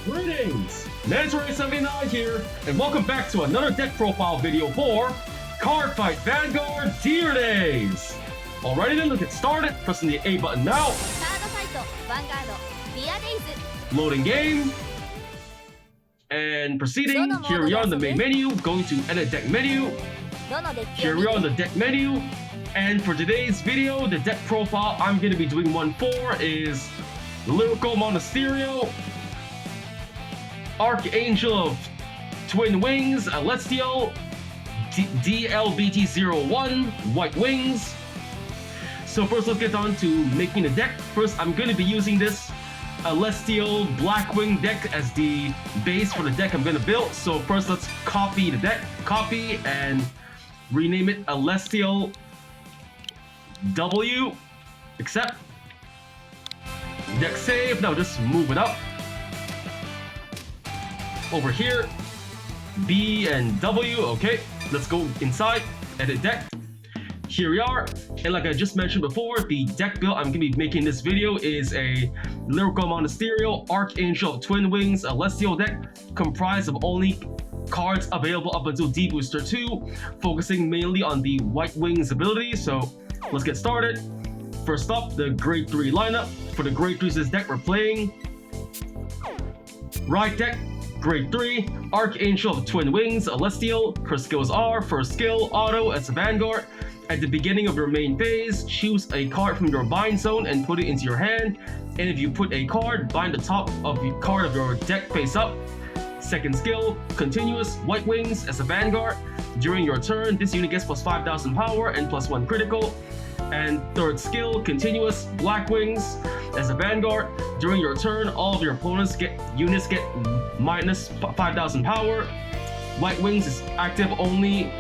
Greetings! Mandatory79 here, and welcome back to another deck profile video for Cardfight Vanguard Tier Days! Alrighty then, let's get started. Pressing the A button now. Cardfight Vanguard Tier Days. Loading game. And proceeding, here we are on the main menu, going to edit deck menu. Here we are on the deck menu. And for today's video, the deck profile I'm going to be doing one for is Lyrical Monasterio, Archangel of Twin Wings, Alestiel, D-LBT01, White Wings. So first let's get on to making the deck. First I'm going to be using this Alestiel Blackwing deck as the base for the deck I'm going to build. So first let's copy the deck, copy and rename it Alestiel W, accept. Deck save, now just move it up. Over here, B and W, okay. Let's go inside, edit deck. Here we are, and like I just mentioned before, the deck build I'm going to be making this video is a Lyrical Monasterio, Archangel of Twin Wings, Alestiel deck, comprised of only cards available up until D Booster 2, focusing mainly on the White Wings ability. So let's get started. First up, the Grade 3 lineup. For the Grade 3s this deck, we're playing Ride deck, Grade 3, Archangel of Twin Wings, Alestiel. Her skills are, first skill, auto as a Vanguard. At the beginning of your main phase, choose a card from your bind zone and put it into your hand. And if you put a card, bind the top of the card of your deck face up. Second skill, continuous, White Wings as a Vanguard. During your turn, this unit gets plus 5,000 power and plus 1 critical. And third skill, continuous, Black Wings as a Vanguard. During your turn, all of your opponents units get minus 5,000 power. White Wings is active only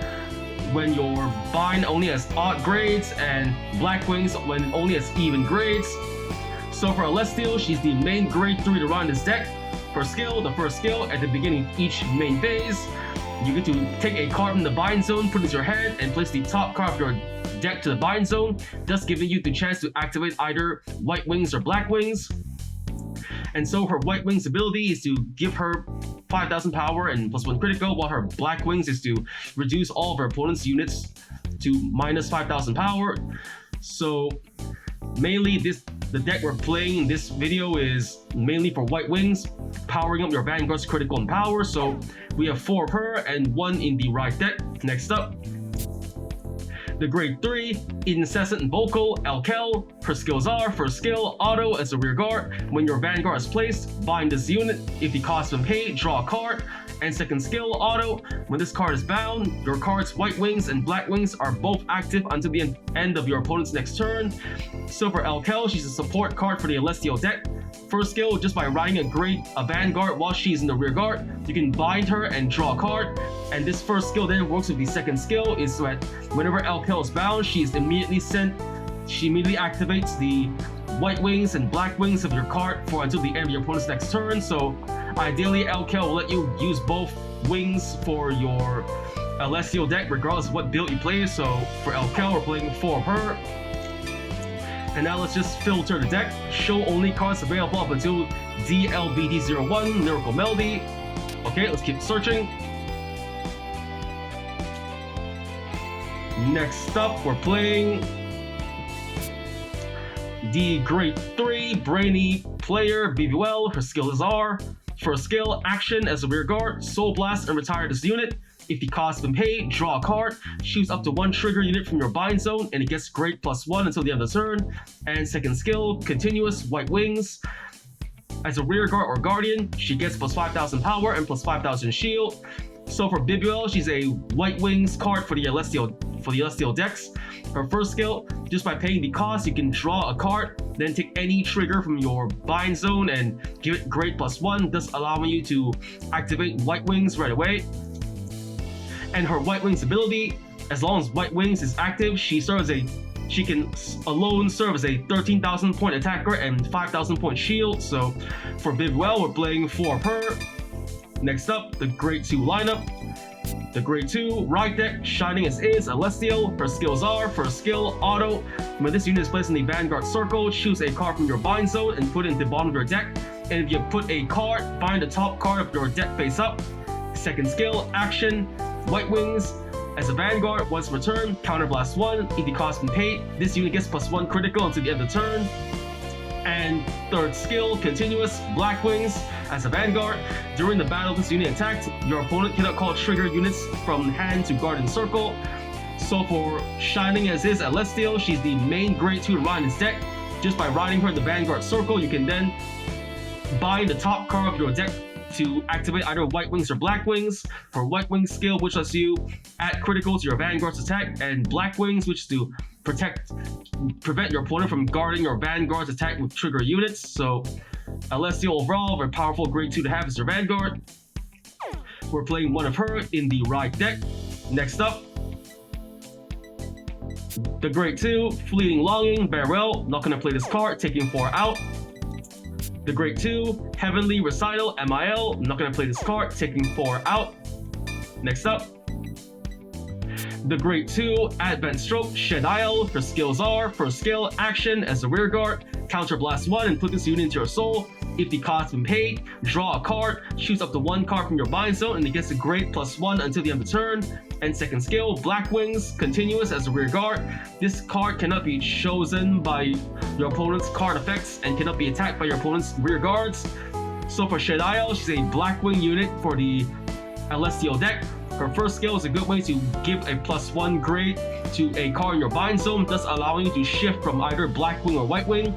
when your bind only has odd grades, and Black Wings when only has even grades. So for Alestiel, she's the main Grade 3 to run this deck. For skill, the first skill, at the beginning of each main phase, you get to take a card from the bind zone, put it into your hand, and place the top card of your deck to the bind zone, thus giving you the chance to activate either White Wings or Black Wings. And so her White Wings ability is to give her 5,000 power and plus 1 critical, while her Black Wings is to reduce all of her opponent's units to minus 5,000 power. So mainly the deck we're playing in this video is mainly for White Wings, powering up your Vanguard's critical and power. So we have 4 of her and 1 in the right deck. Next up, the Grade 3, Incessant and Vocal, Alestiel. Her skills are, first skill, auto as a rear guard. When your Vanguard is placed, bind this unit. If the cost been paid, draw a card. And second skill, auto. When this card is bound, your cards White Wings and Black Wings are both active until the end of your opponent's next turn. So for Alestiel, she's a support card for the Alestiel deck. First skill, just by riding a Vanguard while she's in the rear guard, you can bind her and draw a card. And this first skill then works with the second skill, is that whenever Alestiel is bound, she immediately activates the White Wings and Black Wings of your card for until the end of your opponent's next turn. So ideally, Alestiel will let you use both wings for your Alestiel deck, regardless of what build you play. So for Alestiel, we're playing 4 of her. And now let's just filter the deck. Show only cards available up until D-LBT01, Lyrical Melody. Okay, let's keep searching. Next up, we're playing the Grade 3, Brainy Player, BBL. Her skills are, first skill, action as a rear guard, Soul Blast and retire this unit. If the cost has been paid, draw a card, choose up to 1 trigger unit from your bind zone, and it gets grade +1 until the end of the turn. And second skill, continuous, White Wings. As a rear guard or guardian, she gets plus 5,000 power and plus 5,000 shield. So for Bibuel, she's a White Wings card for the Alestiel decks. Her first skill, just by paying the cost, you can draw a card, then take any trigger from your bind zone and give it grade +1, thus allowing you to activate White Wings right away. And her White Wings ability, as long as White Wings is active, she can alone serve as a 13,000 point attacker and 5,000 point shield. So for Bibuel, we're playing 4 of her. Next up, the Grade 2 lineup. The Grade 2 Ride deck, shining as is, Alestiel. Her skills are, first skill, auto. When this unit is placed in the Vanguard circle, choose a card from your bind zone and put it in the bottom of your deck. And if you put a card, find the top card of your deck face up. Second skill, action, White Wings. As a Vanguard, once per turn, counterblast 1. If you cost and paid, this unit gets +1 critical until the end of the turn. And third skill, continuous, Black Wings. As a Vanguard, during the battle this unit attacked, your opponent cannot call trigger units from hand to guard in circle. So for shining as is Alestiel, she's the main grade 2 to ride in this deck. Just by riding her in the Vanguard circle, you can then bind the top card of your deck to activate either White Wings or Black Wings. For White Wings skill, which lets you add critical to your Vanguard's attack, and Black Wings, which is to prevent your opponent from guarding your Vanguard's attack with trigger units. So Alestiel overall, very powerful grade 2 to have as your Vanguard. We're playing one of her in the right deck. Next up, the grade 2, Fleeting Longing, Barrel. Not gonna play this card, taking 4 out. The grade 2, Heavenly Recital, MIL. Not gonna play this card, taking 4 out. Next up, the grade 2, Advent Stroke, Shedial. Her skills are, first skill, action as a rearguard, counterblast 1 and put this unit into your soul. If the cost been paid, draw a card, choose up to 1 card from your bind zone, and it gets a grade +1 until the end of the turn. And second skill, Black Wings, continuous as a rear guard. This card cannot be chosen by your opponent's card effects and cannot be attacked by your opponent's rear guards. So for Shedial, she's a Black Wing unit for the Alestiel deck. Her first skill is a good way to give a +1 grade to a card in your bind zone, thus allowing you to shift from either Black Wing or White Wing.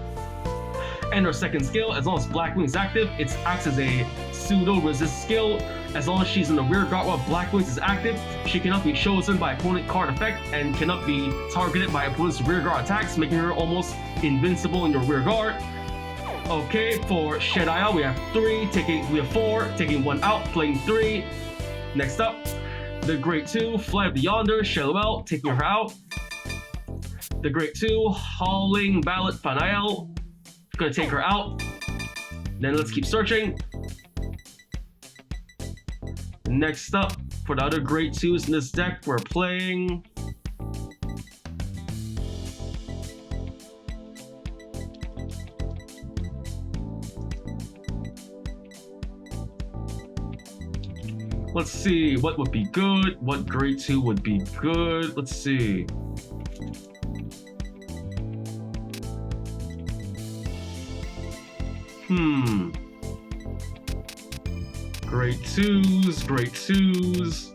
And her second skill, as long as Black Wing is active, it acts as a pseudo-resist skill. As long as she's in the rear guard while Black Wings is active, she cannot be chosen by opponent card effect and cannot be targeted by opponent's rear guard attacks, making her almost invincible in your rear guard. Okay, for Shedial, we have 4, taking 1 out, playing 3. Next up, the grade 2, Flight of the Yonder, Sheluel, taking her out. The grade 2, Howling Ballad, Fanael, gonna take her out. Then let's keep searching. Next up, for the other grade 2s in this deck, we're playing let's see, what would be good? What grade 2 would be good? Let's see. Grade 2s, grade 2s.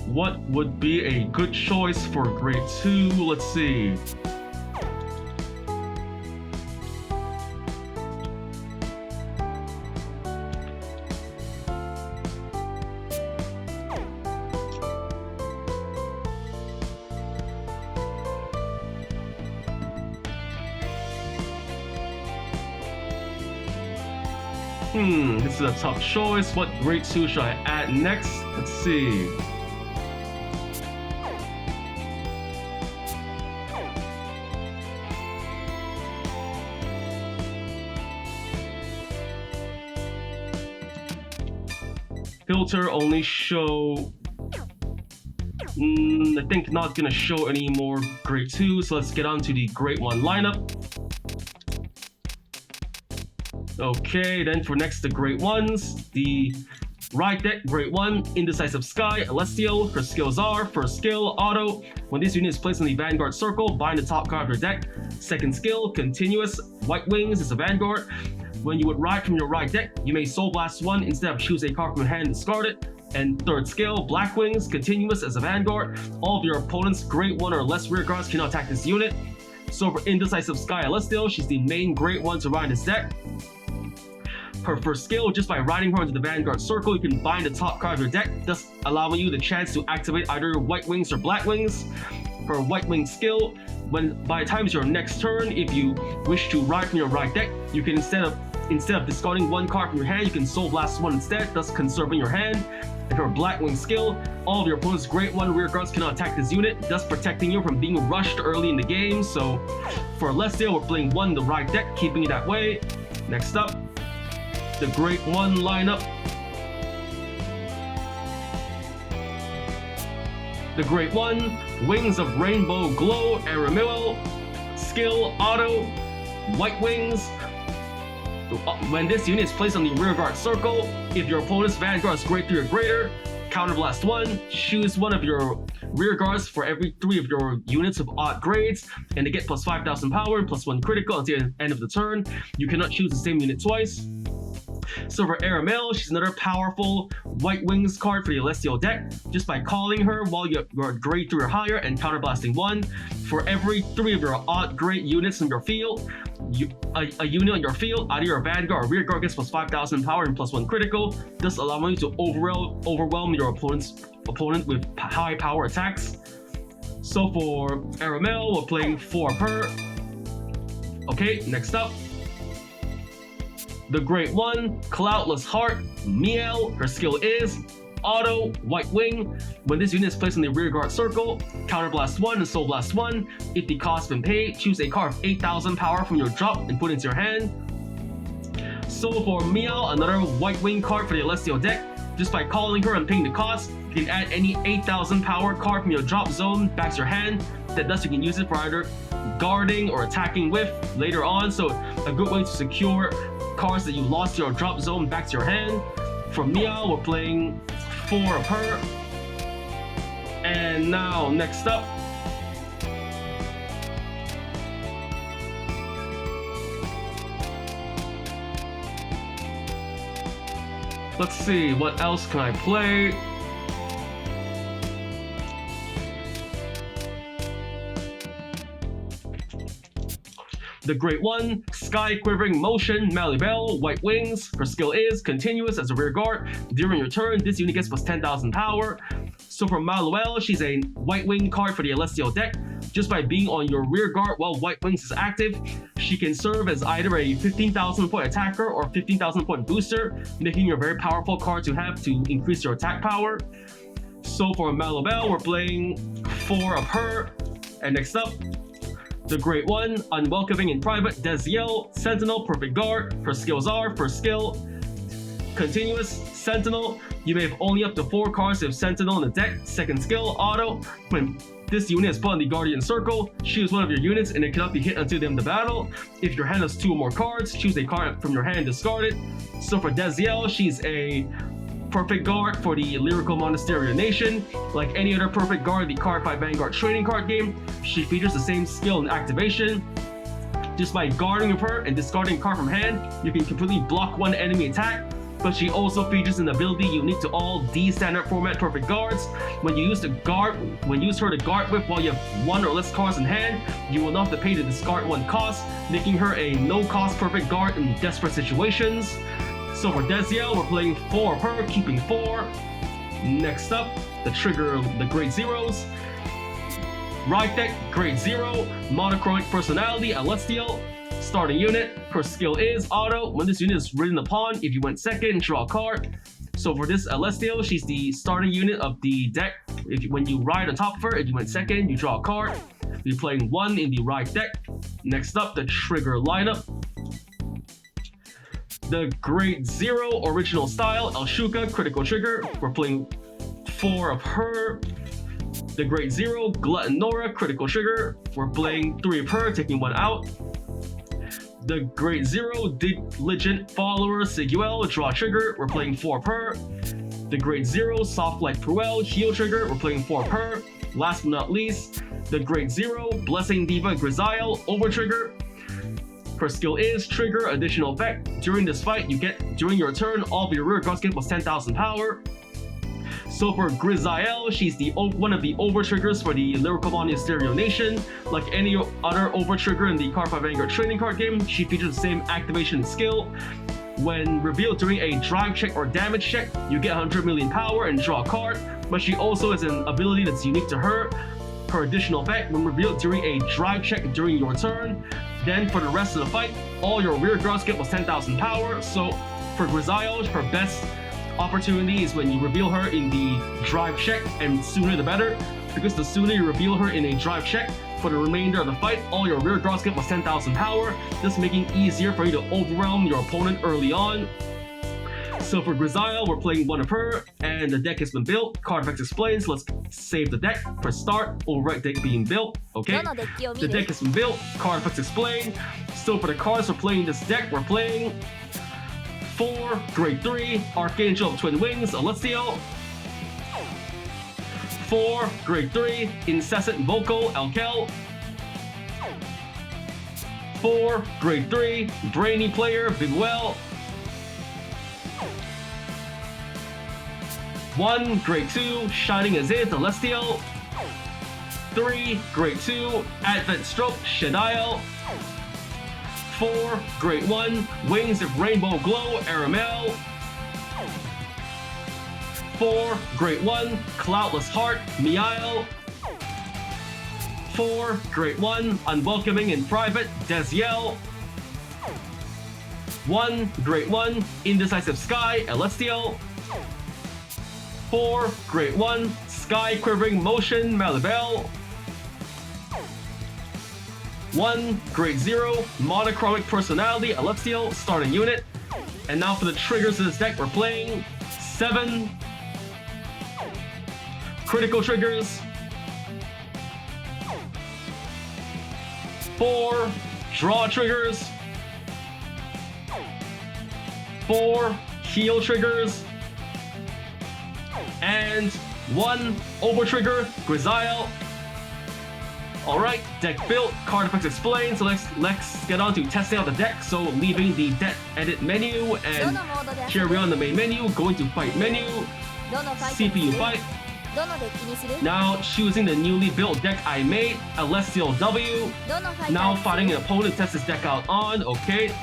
What would be a good choice for grade 2? Let's see. This is a tough choice. What grade 2 should I add next? Let's see. Filter only show... I think not gonna show any more grade 2, so let's get on to the grade 1 lineup. Okay, then for next the grade 1s, the right deck, grade 1, Indecisive Sky, Alestiel. Her skills are, first skill, auto. When this unit is placed in the Vanguard circle, bind the top card of your deck. Second skill, continuous, White Wings is a Vanguard. When you would ride from your right deck, you may Soul Blast 1 instead of choose a card from your hand and discard it. And third skill, Black Wings, continuous as a Vanguard. All of your opponent's grade 1 or less rear guards cannot attack this unit. So for Indecisive Sky Alestiel, she's the main grade 1 to ride in this deck. Her first skill, just by riding her into the Vanguard circle, you can bind the top card of your deck, thus allowing you the chance to activate either White Wings or Black Wings. Her White Wing skill, by the time it's your next turn, if you wish to ride from your right deck, you can instead of discarding 1 card from your hand, you can Soul Blast 1 instead, thus conserving your hand. And her Black Wing skill, all of your opponent's grade 1 rear guards cannot attack this unit, thus protecting you from being rushed early in the game. So for Alestiel, we're playing 1 in the right deck, keeping it that way. Next up, the grade 1 lineup. The grade 1, Wings of Rainbow Glow, Aramillo, skill auto, White Wings. When this unit is placed on the rearguard circle, if your opponent's Vanguard is grade 3 or greater, counterblast 1, choose one of your rearguards for every 3 of your units of odd grades, and they get plus 5,000 power and plus 1 critical until the end of the turn. You cannot choose the same unit twice. So for Aramel, she's another powerful White Wings card for the Alestiel deck. Just by calling her while you're grade 3 or higher and counterblasting 1, for every 3 of your odd grade units in your field, a unit on your field, either your Vanguard or Rearguard gets plus 5,000 power and plus 1 critical, thus allowing you to overwhelm your opponent with high power attacks. So for Aramel, we're playing 4 per. Okay, next up. The Great One, Cloudless Heart, Miel. Her skill is Auto, White Wing. When this unit is placed in the rearguard circle, counterblast 1 and soul blast 1. If the cost has been paid, choose a card of 8,000 power from your drop and put it into your hand. So for Miel, another White Wing card for the Alestiel deck. Just by calling her and paying the cost, you can add any 8,000 power card from your drop zone back to your hand. Thus you can use it for either guarding or attacking with later on. So a good way to secure cards that you lost to your drop zone back to your hand. For Miao, we're playing 4 of her. And now, next up, let's see, what else can I play? The Great One, Sky Quivering Motion, Malibel, White Wings. Her skill is continuous as a rear guard. During your turn, this unit gets plus 10,000 power. So for Maluel, she's a White Wing card for the Alestiel deck. Just by being on your rear guard while White Wings is active, she can serve as either a 15,000 point attacker or 15,000 point booster, making her a very powerful card to have to increase your attack power. So for Malibel, we're playing 4 of her. And next up, the Great One, Unwelcoming in Private, Desiel, Sentinel, Perfect Guard. Her skills are, first skill, Continuous, Sentinel. You may have only up to 4 cards of Sentinel in the deck. Second skill, Auto. When this unit is put on the Guardian Circle, choose one of your units and it cannot be hit until the end of the battle. If your hand has 2 or more cards, choose a card from your hand and discard it. So for Desiel, she's a Perfect Guard for the Lyrical Monasterio Nation. Like any other Perfect Guard in the Cardfight Vanguard trading card game, she features the same skill and activation. Just by guarding with her and discarding a card from hand, you can completely block one enemy attack. But she also features an ability unique to all D standard format Perfect Guards. When you use her to guard with while you have 1 or less cards in hand, you will not have to pay the discard 1 cost, making her a no-cost Perfect Guard in desperate situations. So for Desiel, we're playing 4 of her, keeping 4. Next up, the trigger, the Grade Zeros. Ride deck, Grade 0, Monochromic Personality, Alestiel. Starting unit, her skill is Auto. When this unit is ridden upon, if you went second, draw a card. So for this Alestiel, she's the starting unit of the deck. When you ride on top of her, if you went second, you draw a card. You're playing 1 in the ride deck. Next up, the trigger lineup. The Grade 0 Original Style, Elshuka, Critical Trigger. We're playing 4 of her. The Grade 0 Glutton Nora, Critical Trigger. We're playing 3 of her, taking 1 out. The Grade 0 Diligent Follower, Siguel, Draw Trigger. We're playing 4 of her. The Grade 0 Soft Like Pruel, Heal Trigger. We're playing 4 of her. Last but not least, the Grade 0 Blessing Diva, Grisaille, Over Trigger. Her skill is trigger additional effect. During this fight, during your turn, all of your rear guards get plus 10,000 power. So for Grisaille, she's one of the over triggers for the Lyrical Monasterio Nation. Like any other over trigger in the Cardfight Vanguard trading card game, she features the same activation and skill. When revealed during a drive check or damage check, you get 100 million power and draw a card. But she also has an ability that's unique to her. Her additional effect, when revealed during a drive check during your turn, then for the rest of the fight, all your rear guards get plus 10,000 power. So for Grisaille, her best opportunity is when you reveal her in the drive check, and sooner the better, because the sooner you reveal her in a drive check, for the remainder of the fight, all your rear guards get plus 10,000 power, thus making it easier for you to overwhelm your opponent early on. So for Grisaille, we're playing one of her, and the deck has been built. Cardfight explains. Let's save the deck. Press start. Overwrite deck being built. Okay. The deck has been built. Cardfight explain. So for the cards we're playing this deck, we're playing 4 Grade 3 Archangel of Twin Wings, Alestiel. 4 Grade 3 Incessant Vocal, Alkel. 4 Grade 3 Brainy Player, Bigwell. 1 Grade 2 Shining Aziz, Alestiel. 3 Grade 2 Advent Stroke, Shadiel. 4 Grade 1 Wings of Rainbow Glow, Aramel. 4 Grade 1 Cloudless Heart, Miail. 4 Grade 1 Unwelcoming in Private, Desiel. 1 Grade 1 Indecisive Sky, Alestiel. 4 Grade 1 Sky Quivering Motion, Malibel. 1 Grade 0 Monochromatic Personality, Alestiel, starting unit. And now for the triggers of this deck, we're playing 7 critical triggers, 4 draw triggers, 4 heal triggers, and 1 over trigger, Grisaille. Alright, deck built, card effects explained, so let's get on to testing out the deck. So leaving the deck edit menu, and here we are on the main menu, going to fight menu, CPU fight. Now choosing the newly built deck I made, Alestiel W. Now fighting an opponent, test this deck out on, okay.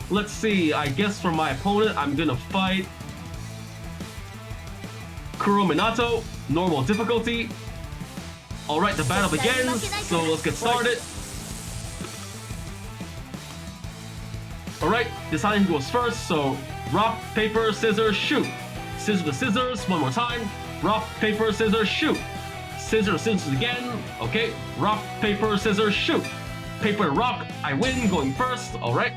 Let's see, I guess for my opponent, I'm gonna fight Kuro Minato, normal difficulty. Alright, the battle begins, so let's get started. Alright, deciding who goes first, so rock, paper, scissors, shoot. Scissors to scissors, one more time. Rock, paper, scissors, shoot. Scissors to scissors again. Okay, rock, paper, scissors, shoot. Paper to rock, I win, going first. Alright.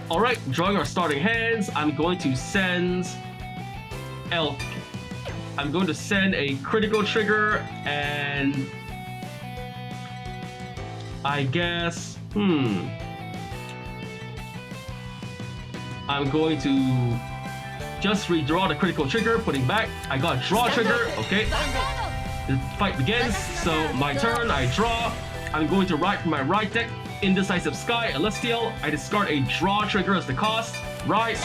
Alright, drawing our starting hands. I'm going to send a critical trigger, and I guess, I'm going to just redraw the critical trigger, putting back. I got draw trigger, okay. The fight begins, so my turn, I draw. I'm going to ride from my right deck, Indecisive Sky, Alestiel. I discard a draw trigger as the cost. Right.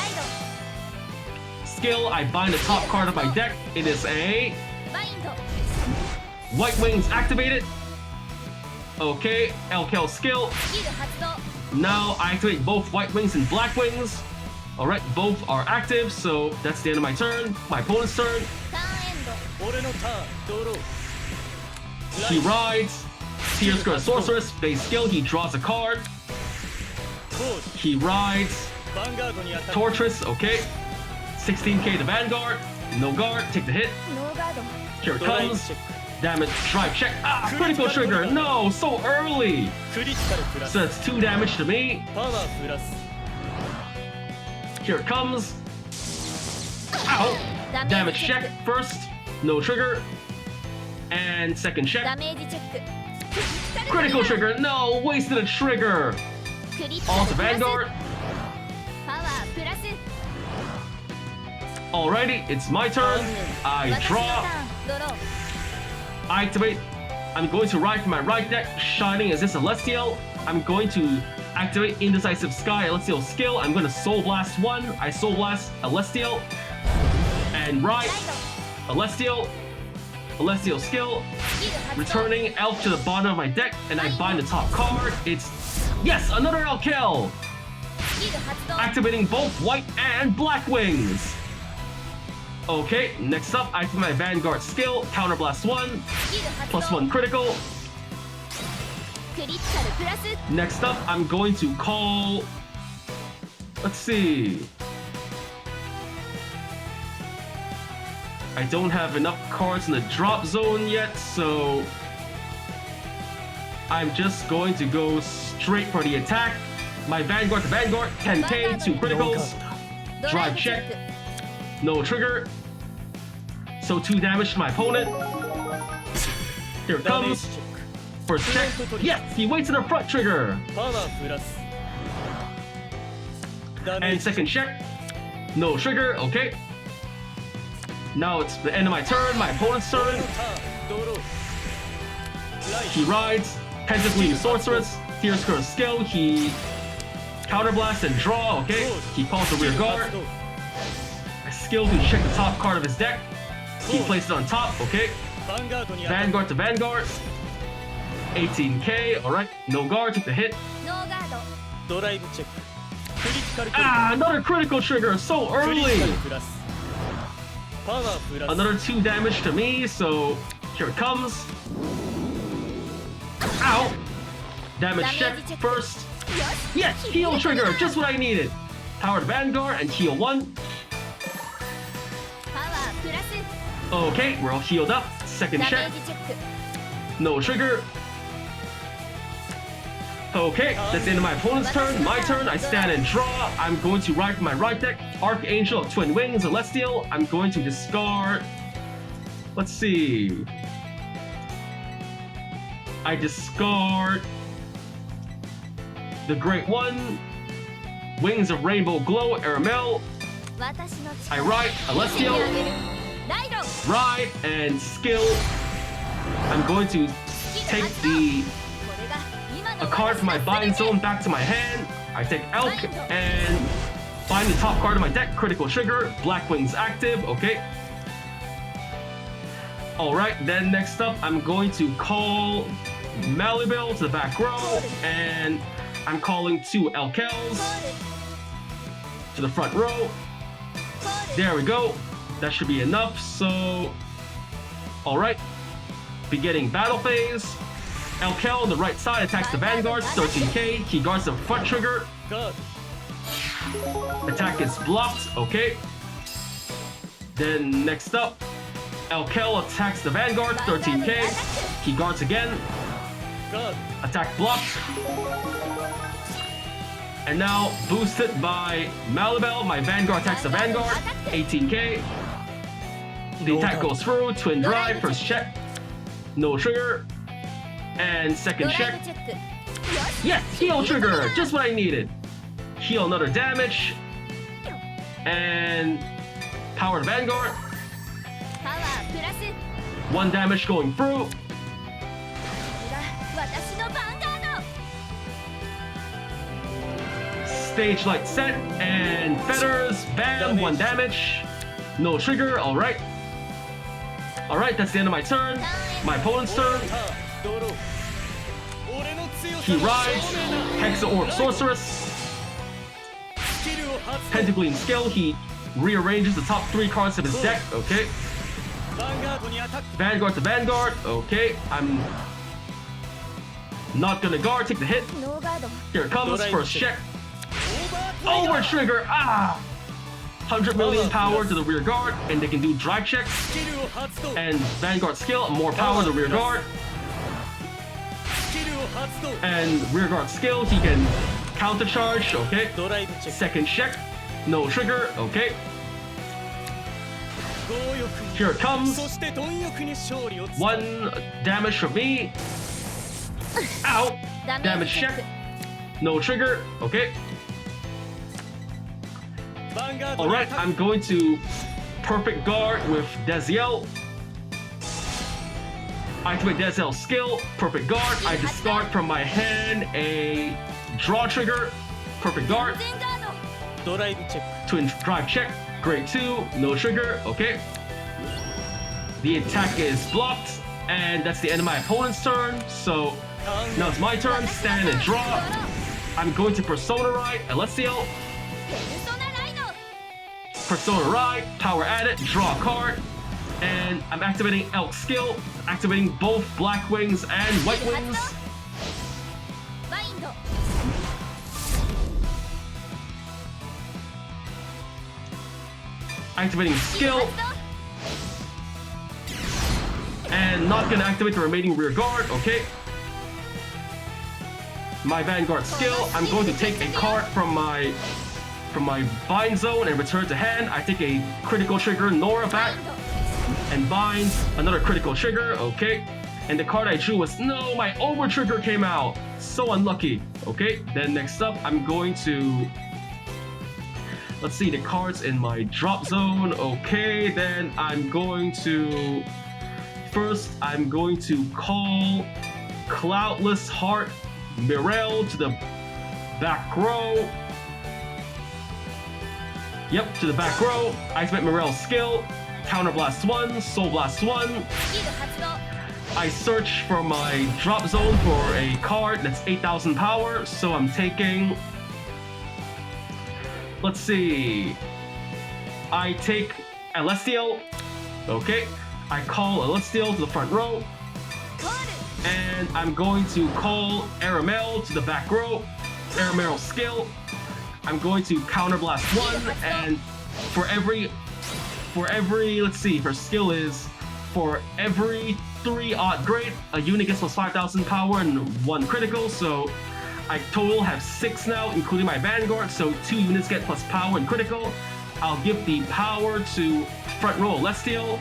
Skill, I bind the top card of my deck. It is a White Wings activated. Okay, Alkel skill. Now I activate both White Wings and Black Wings. Alright, both are active, so that's the end of my turn. My opponent's turn. He rides. Tears Skirt Sorceress, base skill, he draws a card. He rides Torturous, okay. 16k to Vanguard, no guard, take the hit. Here it comes. Damage, drive check. Ah, critical trigger, no, so early. So that's 2 damage to me. Here it comes. Ow. Damage check first, no trigger. And second check. Critical trigger, no, wasted a trigger. All to Vanguard. Alrighty, it's my turn. I draw. I activate. I'm going to ride from my right deck, Shining Aziz Alestiel. I'm going to activate Indecisive Sky Alestiel skill. I'm going to Soul Blast 1. I Soul Blast Alestiel. And ride Alestiel. Alestiel skill. Returning Elf to the bottom of my deck, and I bind the top card. It's, yes, another Alkel. Activating both White and Black Wings. Okay, next up, I activate my Vanguard skill, Counterblast 1, +1 critical. Next up, I'm going to call, let's see. I don't have enough cards in the drop zone yet, so I'm just going to go straight for the attack. My Vanguard to Vanguard, 10k, 2 criticals, drive check, no trigger. So 2 damage to my opponent. Here it comes. First check. Yes, he waits in the front trigger. And second check. No trigger, okay. Now it's the end of my turn, my opponent's turn. He rides, Pentagleam Sorceress, Fierce Curse skill, he counterblast and draw, okay. He calls the rear guard. A skill to check the top card of his deck. He places it on top, okay. Vanguard to Vanguard. 18k, alright. No guard, took the hit. Ah, another critical trigger, so early! Another 2 damage to me, so here it comes. Ow! Damage check first. Yes, heal trigger, just what I needed. Powered Vanguard and heal 1. Okay, we're all healed up. Second check. No trigger. Okay, that's the end of my opponent's turn. My turn, I stand and draw. I'm going to ride my right deck. Archangel of Twin Wings, Alestiel. I'm going to discard. Let's see. I discard the Great One, Wings of Rainbow Glow, Aramel. I ride Alestiel, ride, and skill. I'm going to take a card from my bind zone back to my hand. I take Elk and bind the top card of my deck, critical trigger, Black Wings active, okay. Alright, then next up, I'm going to call Malibel to the back row, and I'm calling 2 Elkels to the front row. There we go. That should be enough, so... Alright. Beginning battle phase. Elkel on the right side attacks the Vanguard, 13k. He guards the front trigger. Attack is blocked, okay. Then next up, Elkel attacks the Vanguard, 13k. He guards again. Attack blocked. And now boosted by Malibel, my Vanguard attacks the Vanguard, 18k. The attack goes through, twin drive, first check. No trigger. And second check. Yes, heal trigger, just what I needed. Heal another damage. And powered Vanguard. 1 damage going through. Stage light set and feathers, bam, 1 damage. No trigger, alright. Alright, that's the end of my turn. My opponent's turn. He rides, Hexa Orb Sorceress. Pentagleam skill, he rearranges the top 3 cards of his deck, okay. Vanguard to Vanguard, okay. I'm not gonna guard, take the hit. Here it comes, first check. Over trigger, 100 million power to the rear guard, and they can do drive checks. And Vanguard skill, more power to the rear guard. And rear guard skill, he can counter charge, okay. Second check, no trigger, okay. Here it comes. 1 damage from me. Ow! Damage check. No trigger, okay. Alright, I'm going to perfect guard with Desiel. I activate Desiel's skill, perfect guard. I discard from my hand a draw trigger, perfect guard. Twin drive check, grade 2, no trigger, okay. The attack is blocked, and that's the end of my opponent's turn. So now it's my turn, stand and draw. I'm going to Persona Ride, Alestiel. Persona Ride, power added, draw a card. And I'm activating Elk skill, activating both Black Wings and White Wings. Activating skill. And not gonna activate the remaining rear guard, okay. my Vanguard skill, I'm going to take a card from my bind zone and return to hand. I take a critical trigger Nora back and bind another critical trigger, okay? And the card I drew was, no, my over trigger came out. So unlucky, okay? Then next up, I'm going to, let's see the cards in my drop zone, okay? Then I'm going to, first, I'm going to call Cloudless Heart Mirel to the back row. Yep, to the back row. I spent Mirel's skill. Counter Blast 1, Soul Blast 1. I search for my drop zone for a card that's 8,000 power, so I'm taking... Let's see... I take Alestiel. Okay. I call Alestiel to the front row. And I'm going to call Aramel to the back row. Aramel's skill. I'm going to Counter Blast 1, and for every, let's see, her skill is, for every 3 odd grade, a unit gets plus 5,000 power and 1 critical, so I total have 6 now, including my Vanguard, so 2 units get plus power and critical. I'll give the power to front row Alestiel,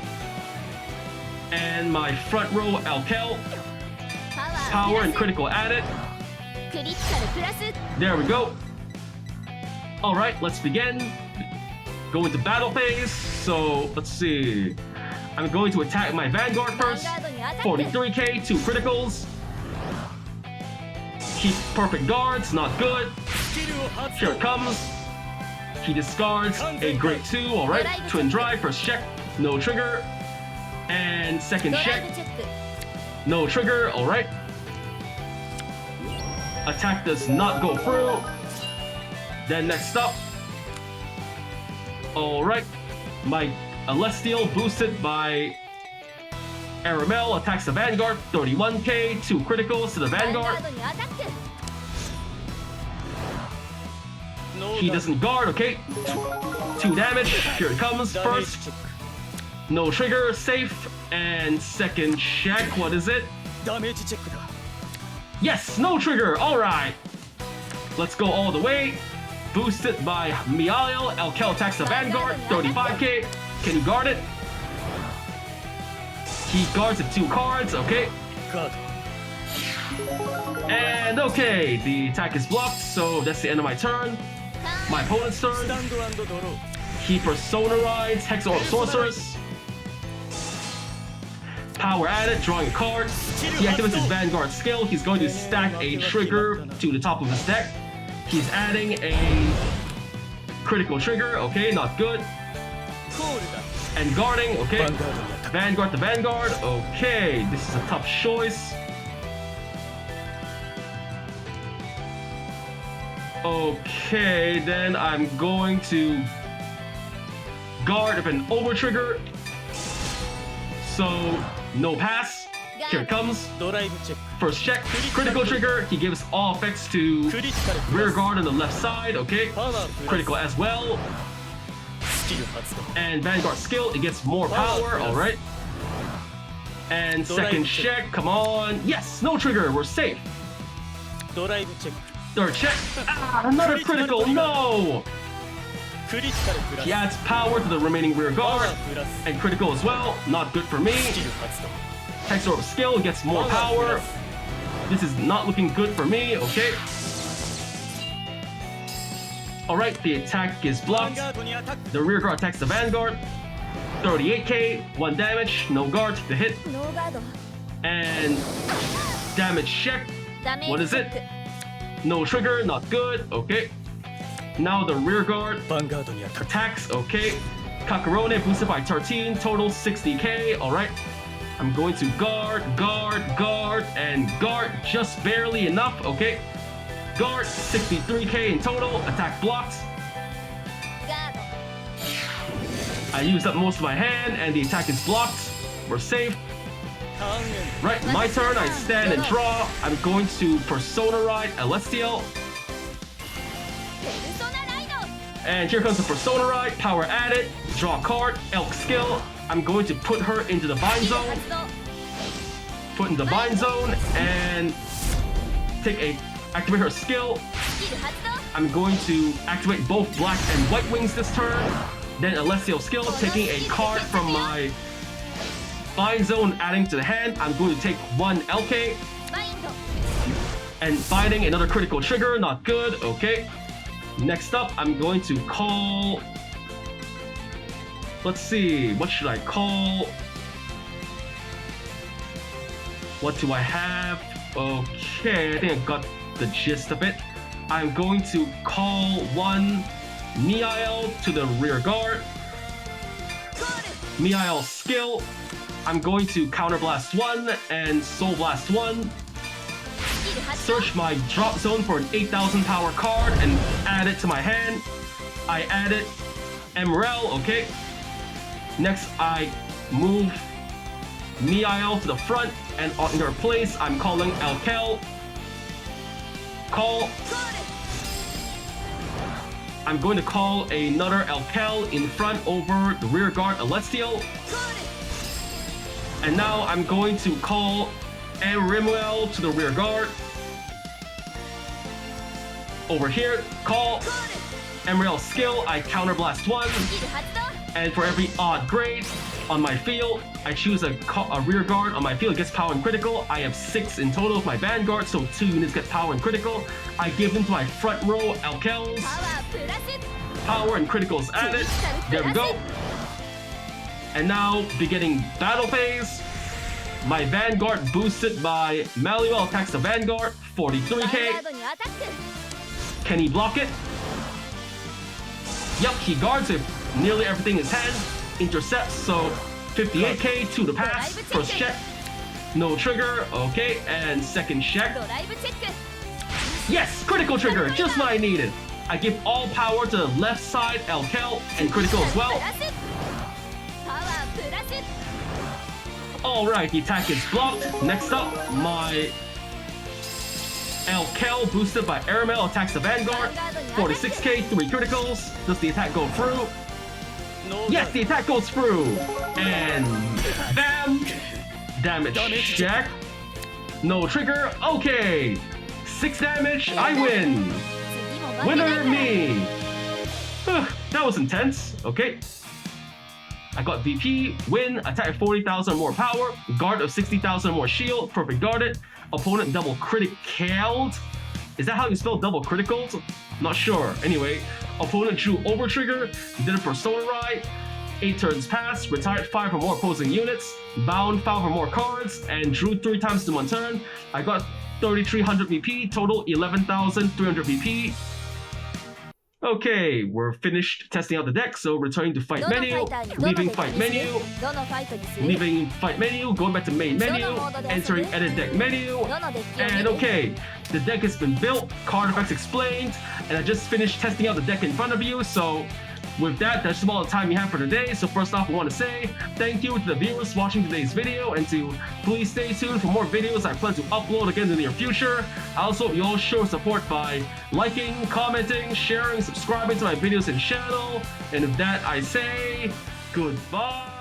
and my front row Alkel. Power and critical added. There we go. Alright, let's begin. Go into battle phase. So, let's see. I'm going to attack my Vanguard first. 43k, 2 criticals. Keep perfect guards, not good. Here it comes. He discards a grade 2, alright. Twin drive, first check, no trigger. And second check, no trigger, alright. Attack does not go through. Then next up, alright, my Alestiel boosted by Aramel attacks the Vanguard, 31k, 2 criticals to the Vanguard. He doesn't guard, okay, 2 damage, here it comes, first, no trigger, safe, and second check, what is it? Yes, no trigger, alright. Let's go all the way. Boosted by Miael, Alkel attacks the Vanguard, 35k. Can you guard it? He guards the 2 cards, okay. And okay, the attack is blocked, so that's the end of my turn. My opponent's turn. He Persona rides Hex Orb Sorceress. Power added, drawing a card. He activates his Vanguard skill. He's going to stack a trigger to the top of his deck. He's adding a critical trigger, okay, not good. And guarding, okay. Vanguard to Vanguard, okay. This is a tough choice. Okay, then I'm going to guard with an over trigger. So, no pass. Here it comes. First check, critical trigger. He gives all effects to rear guard on the left side, okay. Critical as well. And Vanguard skill, it gets more power, alright. And second check, come on. Yes, no trigger, we're safe. Third check. Ah, another critical, no! He adds power to the remaining rear guard. And critical as well, not good for me. Hex Orb skill gets more power. This is not looking good for me, okay. Alright, the attack is blocked. The rear guard attacks the Vanguard. 38k, 1 damage, no guard to hit. And damage check. What is it? No trigger, not good, okay. Now the rear guard attacks, okay. Kakarone boosted by 13, total 60k, alright. I'm going to guard, and guard just barely enough, okay. Guard, 63k in total, attack blocked. I used up most of my hand and the attack is blocked. We're safe. Right, my turn, I stand and draw. I'm going to Persona Ride Alestiel. And here comes the Persona Ride, power added, draw a card, Elk skill. I'm going to put her into the bind zone. Put in the bind zone and take a activate her skill. スキル発動 I'm going to activate both black and white wings this turn. Then Alestiel skill, taking a card from my bind zone, adding to the hand. I'm going to take one LK バインド and binding another critical trigger. Not good. Okay. Next up, I'm going to call. Let's see. What should I call? What do I have? Okay, I think I got the gist of it. I'm going to call one Miael to the rear guard. ゴール Miael skill. I'm going to counterblast 1 and soul blast 1. スキル発動 Search my drop zone for an 8,000 power card and add it to my hand. I added Emerald, okay. Next, I move Miael to the front, and in her place, I'm calling Alkel. Call. ゴール I'm going to call another Alkel in front over the rear guard Alestiel. ゴール And now I'm going to call Arimuel to the rear guard. Over here, call ゴール Emerald skill, I counterblast 1. スキル発動 And for every odd grade on my field, I choose a rear guard on my field. It gets power and critical. I have 6 in total of my Vanguard, so 2 units get power and critical. I give them to my front row Alkels. パワープラス Power and criticals added. There we go. And now, beginning battle phase. My Vanguard boosted by Maluel attacks the Vanguard, ヴァンガ 43k. ードにアタック Can he block it? Yep, he guards with nearly everything in his hand. Intercepts, so 58k to the pass. First check. No trigger, okay. And second check. ドライブチェック Yes, critical trigger, just what I needed. I give all power to the left side, Elkel, and critical as プ well. ラスパワープラス Alright, the attack is blocked. Next up, my Elkel boosted by Aramel attacks the Vanguard. 46k, 3 criticals. Does the attack go through? Yes, the attack goes through. And bam! Damage check. No trigger. Okay. 6 damage. I win. 次も負けない Winner me. That was intense. Okay. I got VP, win, attack 40,000 more power, guard of 60,000 more shield, perfect guarded, opponent double criticaled. Is that how you spell double criticals? Not sure. Anyway, opponent drew over trigger, did a persona ride, 8 turns passed, retired 5 or more opposing units, bound 5 or more cards, and drew 3 times in 1 turn. I got 3,300 VP, total 11,300 VP. Okay, we're finished testing out the deck, so returning to fight どのファ menu, イターにどの leaving デッキ fight にする menu, どのファイトにする leaving fight menu, going back to main menu, entering edit deck menu, どのデッキを and 見る okay, the deck has been built, card effects explained, and I just finished testing out the deck in front of you, so with that, that's all the time we have for today. So first off, I want to say thank you to the viewers watching today's video, and to please stay tuned for more videos I plan to upload again in the near future. I also hope you all show support by liking, commenting, sharing, subscribing to my videos and channel. And with that, I say goodbye.